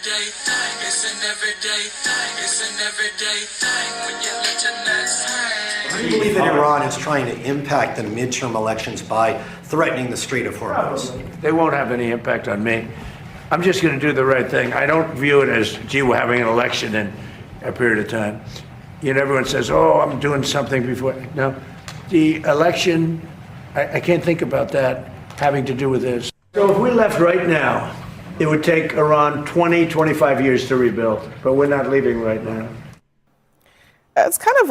everyday thing. It's an everyday thing. It's an everyday thing when you let your nuts hang. Do you believe that Iran is trying to impact the midterm elections by threatening the Strait of Hormuz? They won't have any impact on me. I'm just going to do the right thing. I don't view it as, gee, we're having an election in a period of time. You know, everyone says, oh, I'm doing something before. No, the election, I can't think about that having to do with this. So if we left right now, it would take around 20, 25 years to rebuild, but we're not leaving right now. It's kind of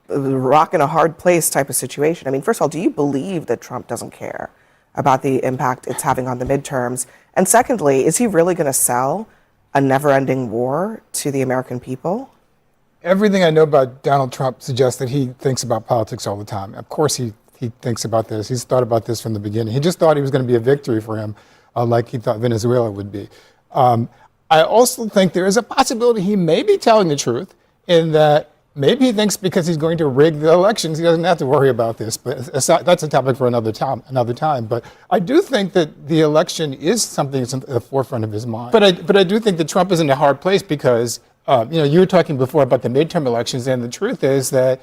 a rock in a hard place type of situation. I mean, first of all, do you believe that Trump doesn't care about the impact it's having on the midterms? And secondly, is he really going to sell a never-ending war to the American people? Everything I know about Donald Trump suggests that he thinks about politics all the time. Of course he thinks about this. He's thought about this from the beginning. He just thought it was going to be a victory for him, like he thought Venezuela would be. I also think there is a possibility he may be telling the truth in that maybe he thinks because he's going to rig the elections, he doesn't have to worry about this. But that's a topic for another time. But I do think that the election is something that's at the forefront of his mind. But I do think that Trump is in a hard place because you were talking before about the midterm elections, and the truth is that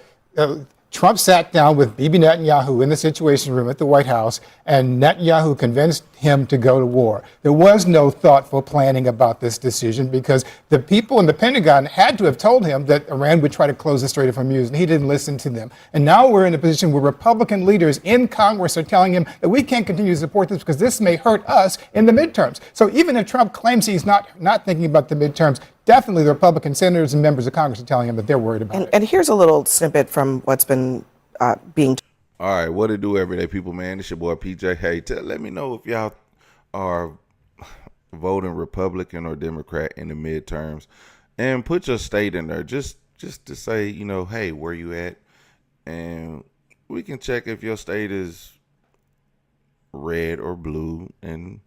Trump sat down with Bibi Netanyahu in the Situation Room at the White House, and Netanyahu convinced him to go to war. There was no thoughtful planning about this decision because the people in the Pentagon had to have told him that Iran would try to close the Strait of Hormuz, and he didn't listen to them. And now we're in a position where Republican leaders in Congress are telling him that we can't continue to support this because this may hurt us in the midterms. So even if Trump claims he's not thinking about the midterms, definitely the Republican senators and members of Congress are telling him that they're worried about it. And here's a little snippet from what's been being. All right, what it do, everyday people, man? It's your boy PJ. Hey, let me know if y'all are voting Republican or Democrat in the midterms, and put your state in there just to say, hey, where you at, and we can check if your state is red or blue, and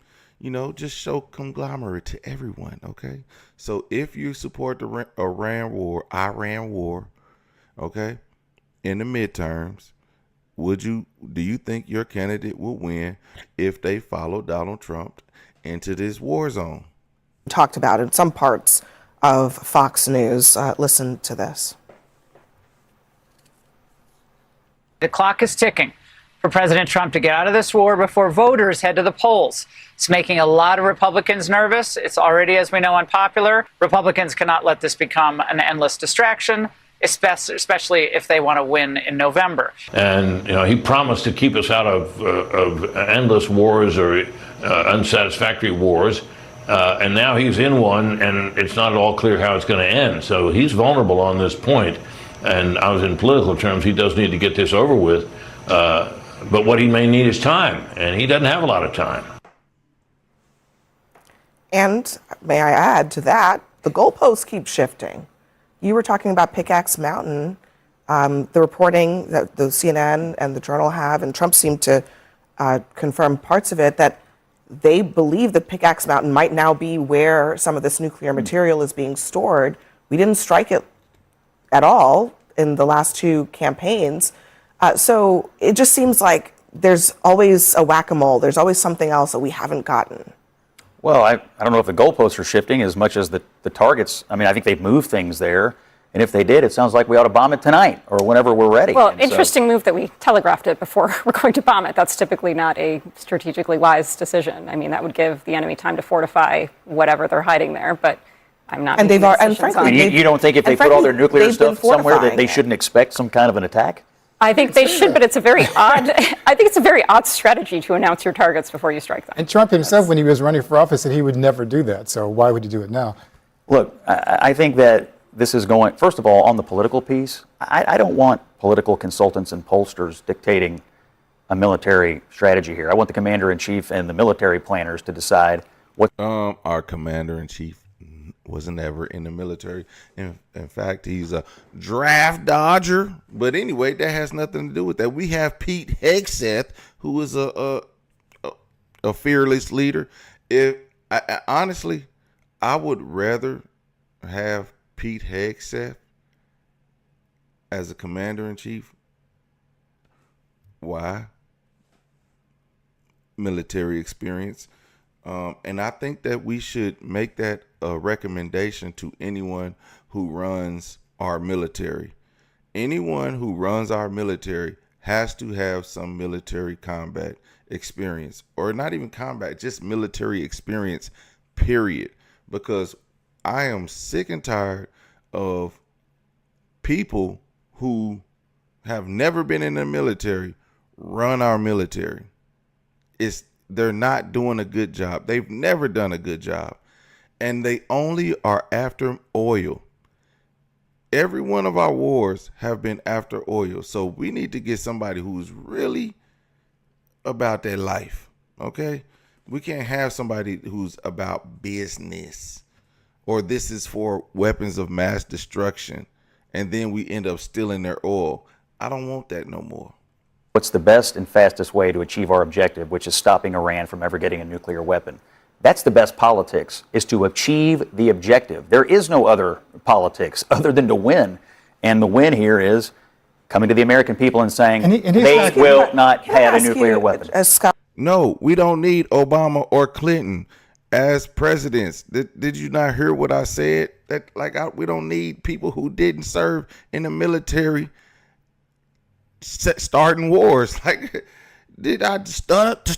just show conglomerate to everyone, okay? So if you support the Iran war, okay, in the midterms, do you think your candidate will win if they follow Donald Trump into this war zone? Talked about in some parts of Fox News. Listen to this. The clock is ticking for President Trump to get out of this war before voters head to the polls. It's making a lot of Republicans nervous. It's already, as we know, unpopular. Republicans cannot let this become an endless distraction, especially if they want to win in November. And he promised to keep us out of endless wars or unsatisfactory wars. And now he's in one, and it's not at all clear how it's going to end. So he's vulnerable on this point. And I was in political terms, he does need to get this over with. But what he may need is time, and he doesn't have a lot of time. And may I add to that, the goalposts keep shifting. You were talking about Pickaxe Mountain, the reporting that the CNN and the Journal have, and Trump seemed to confirm parts of it, that they believe that Pickaxe Mountain might now be where some of this nuclear material is being stored. We didn't strike it at all in the last two campaigns. So it just seems like there's always a whack-a-mole. There's always something else that we haven't gotten. Well, I don't know if the goalposts are shifting as much as the targets. I mean, I think they've moved things there. And if they did, it sounds like we ought to bomb it tonight or whenever we're ready. Well, interesting move that we telegraphed it before we're going to bomb it. That's typically not a strategically wise decision. I mean, that would give the enemy time to fortify whatever they're hiding there, but I'm not. And frankly, you don't think if they put all their nuclear stuff somewhere that they shouldn't expect some kind of an attack? I think they should, but it's a very odd. I think it's a very odd strategy to announce your targets before you strike them. And Trump himself, when he was running for office, said he would never do that. So why would he do it now? Look, I think that this is going. First of all, on the political piece, I don't want political consultants and pollsters dictating a military strategy here. I want the commander-in-chief and the military planners to decide what. Our commander-in-chief wasn't ever in the military. In fact, he's a draft dodger. But anyway, that has nothing to do with that. We have Pete Hegseth, who is a fearless leader. Honestly, I would rather have Pete Hegseth as a commander-in-chief. Why? Military experience. And I think that we should make that a recommendation to anyone who runs our military. Anyone who runs our military has to have some military combat experience, or not even combat, just military experience, period. Because I am sick and tired of people who have never been in the military run our military. They're not doing a good job. They've never done a good job. And they only are after oil. Every one of our wars have been after oil. So we need to get somebody who's really about their life. Okay? We can't have somebody who's about business, or this is for weapons of mass destruction, and then we end up stealing their oil. I don't want that no more. What's the best and fastest way to achieve our objective, which is stopping Iran from ever getting a nuclear weapon? That's the best politics, is to achieve the objective. There is no other politics other than to win. And the win here is coming to the American people and saying they will not have a nuclear weapon. No, we don't need Obama or Clinton as presidents. Did you not hear what I said? That we don't need people who didn't serve in the military starting wars. Like, did I stutter?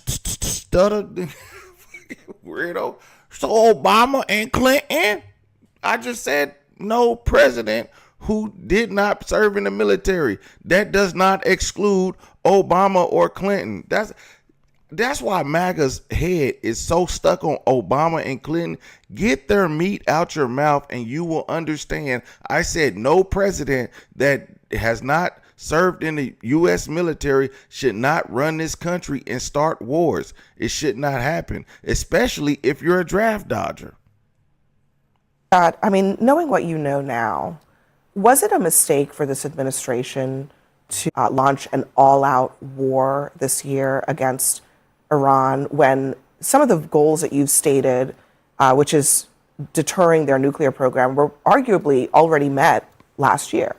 Weirdo. So Obama and Clinton? I just said no president who did not serve in the military. That does not exclude Obama or Clinton. That's why MAGA's head is so stuck on Obama and Clinton. Get their meat out your mouth and you will understand. I said no president that has not served in the U.S. military should not run this country and start wars. It should not happen, especially if you're a draft dodger. Scott, I mean, knowing what you know now, was it a mistake for this administration to launch an all-out war this year against Iran when some of the goals that you've stated, which is deterring their nuclear program, were arguably already met last year?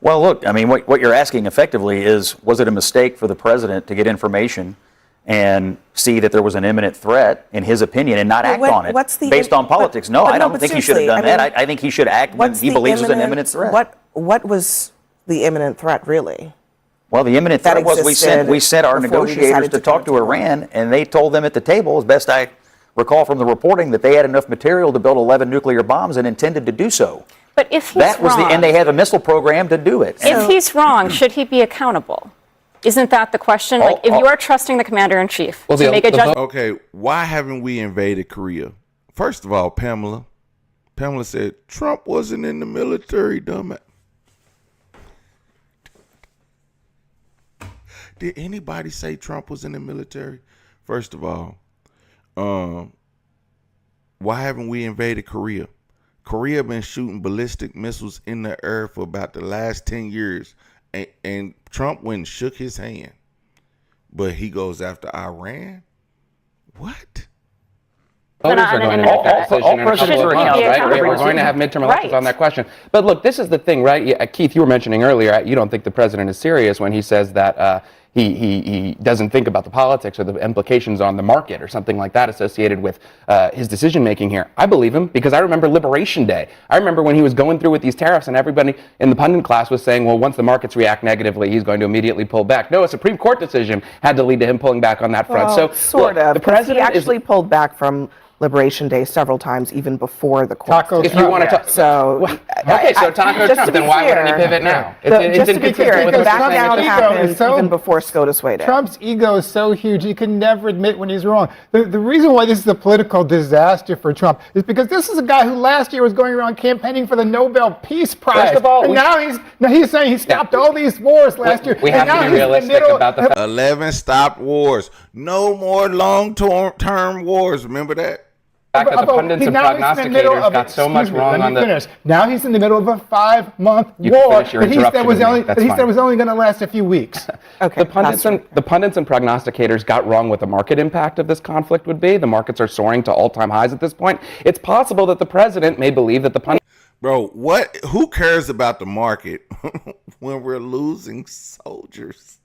Well, look, I mean, what you're asking effectively is, was it a mistake for the president to get information and see that there was an imminent threat, in his opinion, and not act on it based on politics? No, I don't think he should have done that. I think he should act when he believes there's an imminent threat. What was the imminent threat, really? Well, the imminent threat was we sent our negotiators to talk to Iran, and they told them at the table, as best I recall from the reporting, that they had enough material to build 11 nuclear bombs and intended to do so. But if he's wrong, and they have a missile program to do it. If he's wrong, should he be accountable? Isn't that the question? Like, if you are trusting the commander-in-chief to make a judgment. Okay, why haven't we invaded Korea? First of all, Pamela said Trump wasn't in the military, dumbass. Did anybody say Trump was in the military? First of all, why haven't we invaded Korea? Korea been shooting ballistic missiles in the air for about the last 10 years. And Trump went and shook his hand. But he goes after Iran? What? Voters are going to make that decision in a couple of months, right? We're going to have midterm elections on that question. But look, this is the thing, right? Yeah, Keith, you were mentioning earlier, you don't think the president is serious when he says that he doesn't think about the politics or the implications on the market or something like that associated with his decision making here. I believe him because I remember Liberation Day. I remember when he was going through with these tariffs and everybody in the pundit class was saying, well, once the markets react negatively, he's going to immediately pull back. No, a Supreme Court decision had to lead to him pulling back on that front. Well, so sort of. The president he actually pulled back from Liberation Day several times, even before the court. If you want to talk, so okay, so Taco Trump, then why wouldn't he pivot now? Just to be clear, the back down happened even before SCOTUS weighed in. Trump's ego is so huge, he can never admit when he's wrong. The reason why this is a political disaster for Trump is because this is a guy who last year was going around campaigning for the Nobel Peace Prize. First of all, and now he's saying he stopped all these wars last year. We have to be realistic about the 11 stopped wars. No more long-term wars. Remember that? The fact that the pundits and prognosticators got so much wrong on the... Now he's in the middle of a 5-month war that he said was only going to last a few weeks. Okay, the pundits and prognosticators got wrong what the market impact of this conflict would be. The markets are soaring to all-time highs at this point. It's possible that the president may believe that the pundits... Bro, who cares about the market when we're losing soldiers?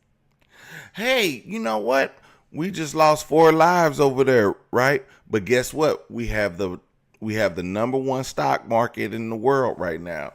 Hey, you know what? We just lost 4 lives over there, right? But guess what? We have the We have the number one stock market in the world right now.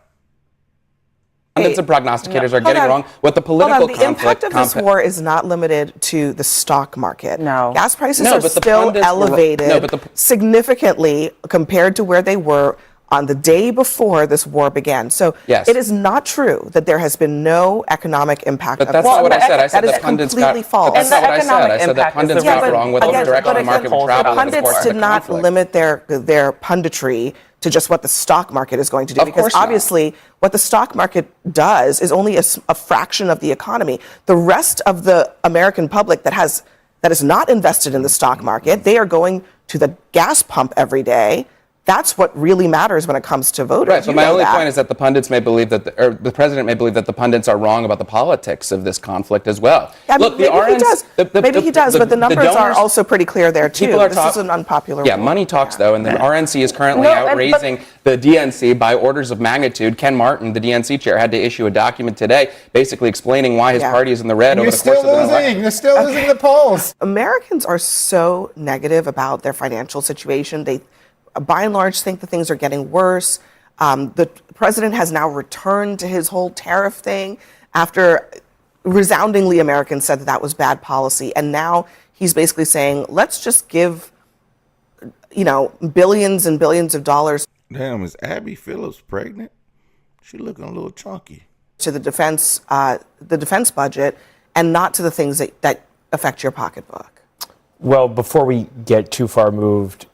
Pundits and prognosticators are getting wrong what the political The impact of this war is not limited to the stock market. No. Gas prices No, are but the still pundits were- elevated no, but the- significantly compared to where they were on the day before this war began. So Yes. it is not true that there has been no economic impact But of that's this not what I war. said. I said that the is pundits completely got. false. But that's not what I said. I said the pundits Yeah, got but wrong with the again, direction but the market again, would travel. the in the course pundits of did the not conflict. limit their punditry to just what the stock market is going to do, Of because course not. obviously what the stock market does is only a fraction of the economy. The rest of the American public that is not invested in the stock market, they are going to the gas pump every day. That's what really matters when it comes to voters. Right, but You my know only that. point is that the pundits may believe that, or the president may believe that the pundits are wrong about the politics of this conflict as well. Yeah, Look, maybe he does. Maybe he does, but the numbers are donors- also pretty clear there too. People are This is an unpopular Yeah, war. money talks though, and the RNC is currently No, out but- raising the DNC by orders of magnitude. Ken Martin, the DNC chair, had to issue a document today basically explaining why his Yeah. party is in the red And over you're the course still of the election. losing. You're still losing the polls. Americans are so negative about their financial situation. They, by and large, think that things are getting worse. The president has now returned to his whole tariff thing after resoundingly Americans said that that was bad policy. And now he's basically saying, let's just give, billions and billions of dollars Damn, is Abby Phillips pregnant? She looking a little chunky. to the defense budget and not to the things that affect your pocketbook. Well, before we get too far moved,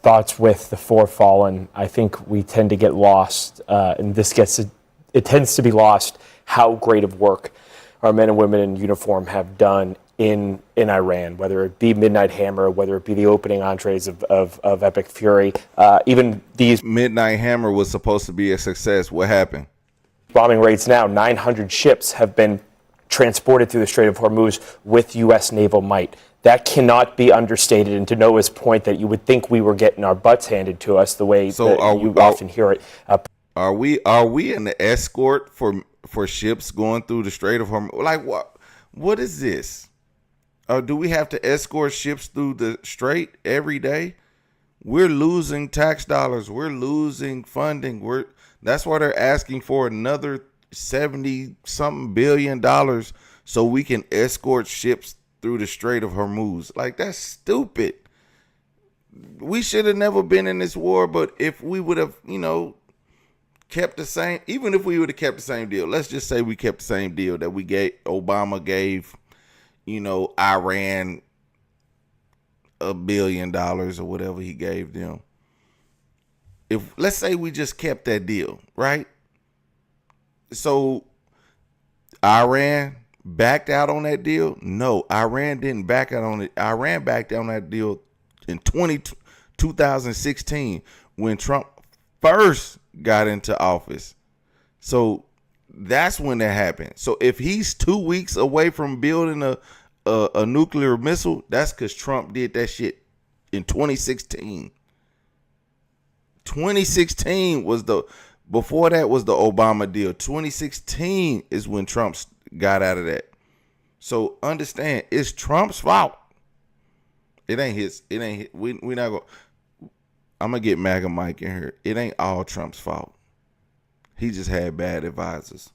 thoughts with the four fallen. I think we tend to get lost, and it tends to be lost how great of work our men and women in uniform have done in Iran, whether it be Midnight Hammer, whether it be the opening entrees of Epic Fury, even these Midnight Hammer was supposed to be a success. What happened? bombing raids now. 900 ships have been transported through the Strait of Hormuz with U.S. naval might. That cannot be understated. And to Noah's point that you would think we were getting our butts handed to us the way that you often hear it. Are we in the escort for ships going through the Strait of Hormuz? Like what is this? Do we have to escort ships through the strait every day? We're losing tax dollars. We're losing funding. That's why they're asking for another $70-something billion so we can escort ships through the Strait of Hormuz. Like, that's stupid. We should have never been in this war, but if we would have, kept the same, even if we would have kept the same deal, let's just say we kept the same deal that Obama gave, Iran $1 billion or whatever he gave them. If let's say we just kept that deal, right? So Iran backed out on that deal? No, Iran didn't back out on it. Iran backed out on that deal in 2016 when Trump first got into office. So that's when that happened. So if he's 2 weeks away from building a nuclear missile, that's because Trump did that shit in 2016. 2016 was before that was the Obama deal. 2016 is when Trump got out of that. So understand, it's Trump's fault. It ain't his. It ain't. We not going. I'm gonna get MAGA Mike in here. It ain't all Trump's fault. He just had bad advisors.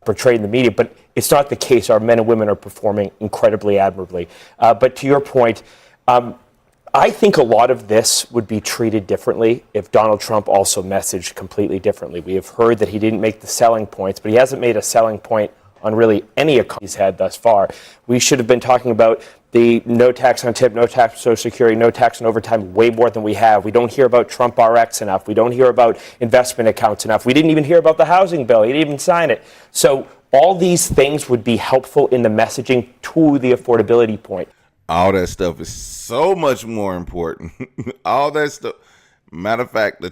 Portrayed in the media, but it's not the case. Our men and women are performing incredibly admirably. But to your point, I think a lot of this would be treated differently if Donald Trump also messaged completely differently. We have heard that he didn't make the selling points, but he hasn't made a selling point on really any economy he's had thus far. We should have been talking about the no tax on tip, no tax on Social Security, no tax on overtime way more than we have. We don't hear about Trump RX enough. We don't hear about investment accounts enough. We didn't even hear about the housing bill. He didn't even sign it. So all these things would be helpful in the messaging to the affordability point. All that stuff is so much more important. All that stuff. Matter of fact,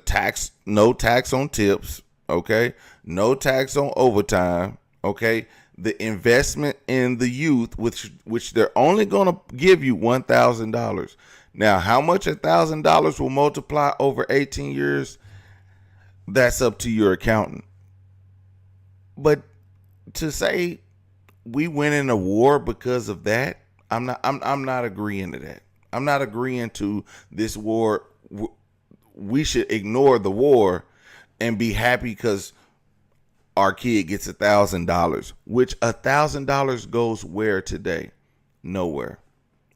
no tax on tips, okay? No tax on overtime, okay? The investment in the youth, which they're only going to give you $1,000. Now, how much $1,000 will multiply over 18 years? That's up to your accountant. But to say we went in a war because of that, I'm not agreeing to that. I'm not agreeing to this war we should ignore the war and be happy because our kid gets $1,000, which $1,000 goes where today? Nowhere.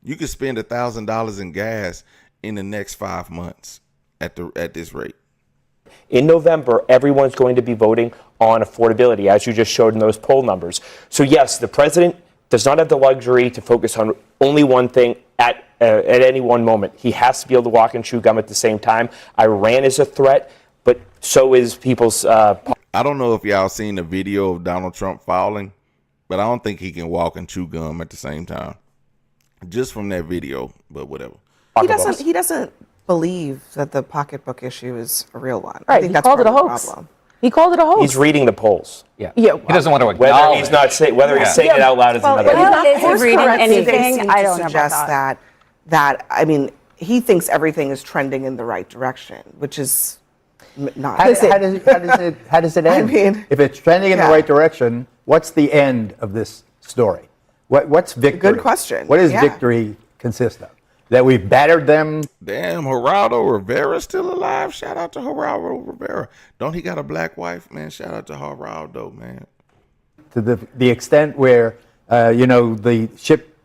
You could spend $1,000 in gas in the next 5 months at this rate. In November, everyone's going to be voting on affordability, as you just showed in those poll numbers. So yes, the president does not have the luxury to focus on only one thing at any one moment. He has to be able to walk and chew gum at the same time. Iran is a threat, but so is people's... I don't know if y'all seen the video of Donald Trump falling, but I don't think he can walk and chew gum at the same time. Just from that video, but whatever. He doesn't believe that the pocketbook issue is a real one. Right, I think he that's called part it a of the hoax. problem. He called it a hoax. He's reading the polls. Yeah. Yeah, He doesn't want to Whether acknowledge he's not saying, whether he's saying it out loud is another. Is he reading They anything? seem I to don't know suggest about that. that I mean, he thinks everything is trending in the right direction, which is not. How does it end? I mean, if it's trending in the right direction, what's the end of this story? What's victory? Good question. What does Yeah. victory consist of? That we've battered them? Damn, Geraldo Rivera's still alive. Shout out to Geraldo Rivera. Don't he got a black wife, man? Shout out to Geraldo, man. To the extent where, the ship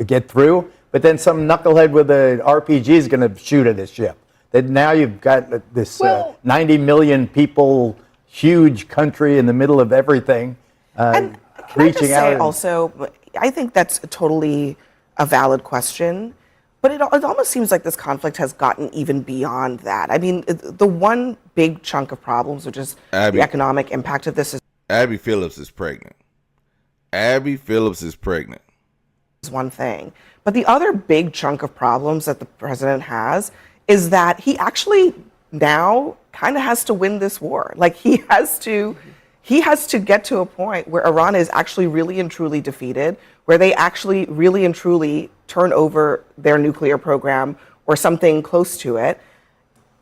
get through, but then some knucklehead with an RPG is going to shoot at his ship. That now you've got this 90 million people, huge country in the middle of everything, and can reaching I just say out. also, I think that's totally a valid question. But it almost seems like this conflict has gotten even beyond that. I mean, the one big chunk of problems, which is the economic impact of this, is Abby Phillips is pregnant. Abby Phillips is pregnant. one thing. But the other big chunk of problems that the president has is that he actually now kind of has to win this war. Like he has to get to a point where Iran is actually really and truly defeated, where they actually really and truly turn over their nuclear program or something close to it.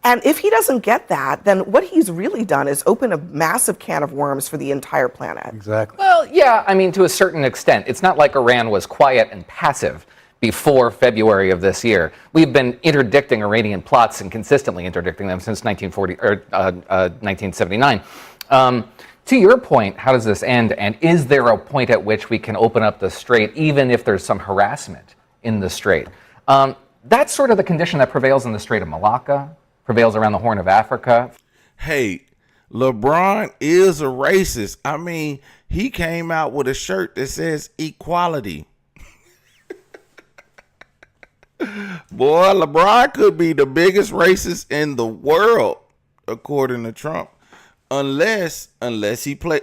And if he doesn't get that, then what he's really done is open a massive can of worms for the entire planet. Exactly. Well, yeah, I mean, to a certain extent. It's not like Iran was quiet and passive before February of this year. We've been interdicting Iranian plots and consistently interdicting them since 1979. To your point, how does this end? And is there a point at which we can open up the strait, even if there's some harassment in the strait? That's sort of the condition that prevails in the Strait of Malacca, prevails around the Horn of Africa. Hey, LeBron is a racist. I mean, he came out with a shirt that says equality. Boy, LeBron could be the biggest racist in the world, according to Trump. Unless he play,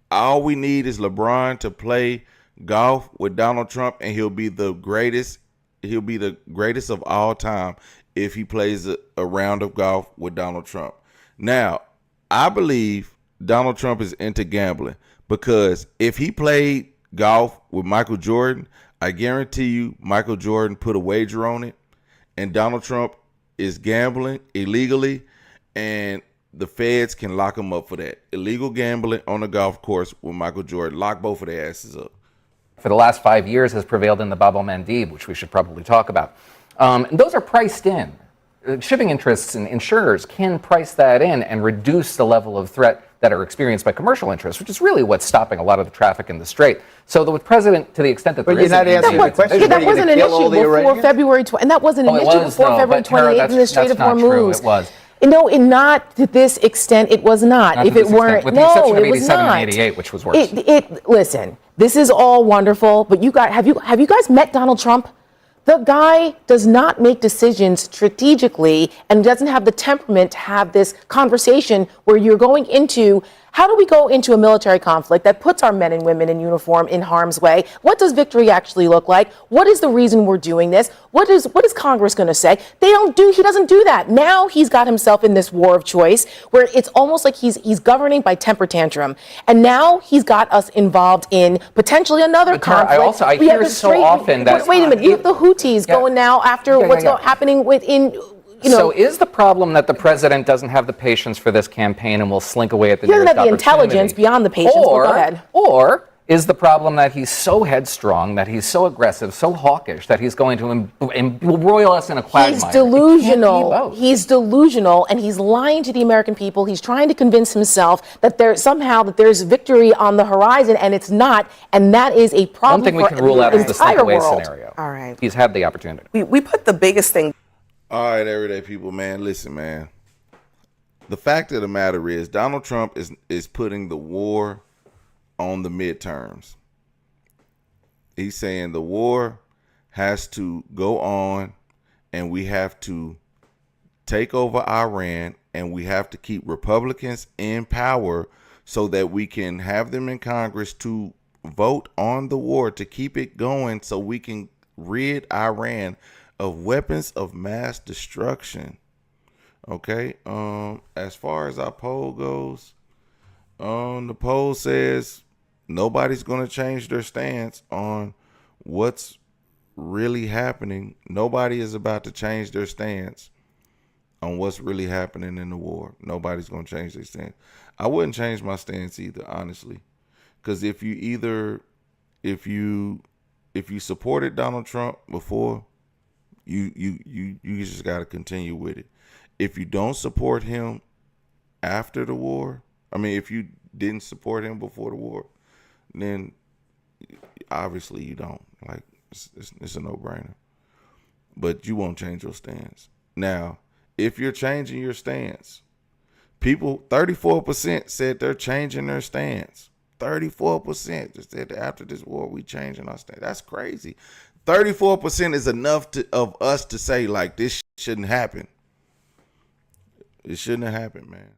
all we need is LeBron to play golf with Donald Trump, and he'll be the greatest. He'll be the greatest of all time if he plays a round of golf with Donald Trump. Now, I believe Donald Trump is into gambling, because if he played golf with Michael Jordan, I guarantee you Michael Jordan put a wager on it, and Donald Trump is gambling illegally, and the feds can lock him up for that. Illegal gambling on the golf course with Michael Jordan. Lock both of their asses up. For the last 5 years has prevailed in the Bab el-Mandeb, which we should probably talk about. And those are priced in. Shipping interests and insurers can price that in and reduce the level of threat that are experienced by commercial interests, which is really what's stopping a lot of the traffic in the strait. So the president, to the extent that there is not answering the question. That wasn't an issue before February 20, and that wasn't an issue before February 28th in the Strait of Hormuz. It was. No, not to this extent. It was not. If it weren't, with the no, exception of it was 87 not. and 88, which was worse. Listen, this is all wonderful, but you guys, have you guys met Donald Trump? The guy does not make decisions strategically and doesn't have the temperament to have this conversation where you're going into, how do we go into a military conflict that puts our men and women in uniform in harm's way? What does victory actually look like? What is the reason we're doing this? What is Congress going to say? He doesn't do that. Now he's got himself in this war of choice where it's almost like he's governing by temper tantrum. And now he's got us involved in potentially another conflict. I hear so often that... Wait a minute, you have the Houthis going now after what's happening within... So is the problem that the president doesn't have the patience for this campaign and will slink away at the nearest opportunity? He doesn't have the intelligence beyond the patience, but go ahead. Or Is the problem that he's so headstrong, that he's so aggressive, so hawkish, that he's going to embroil us in a quagmire? He's delusional. He's delusional, and he's lying to the American people. He's trying to convince himself that there's victory on the horizon, and it's not. And that is a problem. One thing we can rule out is the slip away scenario. All right. He's had the opportunity. We put the biggest thing. All right, everyday people, man. Listen, man. The fact of the matter is, Donald Trump is putting the war on the midterms. He's saying the war has to go on, and we have to take over Iran, and we have to keep Republicans in power so that we can have them in Congress to vote on the war, to keep it going so we can rid Iran of weapons of mass destruction. Okay, as far as our poll goes, the poll says nobody's going to change their stance on what's really happening. Nobody is about to change their stance on what's really happening in the war. Nobody's going to change their stance. I wouldn't change my stance either, honestly, because if you supported Donald Trump before, you just got to continue with it. If you don't support him after the war, if you didn't support him before the war, then obviously you don't. Like, it's a no-brainer. But you won't change your stance. Now, if you're changing your stance, 34% said they're changing their stance. 34% just said that after this war, we changing our stance. That's crazy. 34% is enough of us to say, like, this shouldn't happen. It shouldn't have happened, man.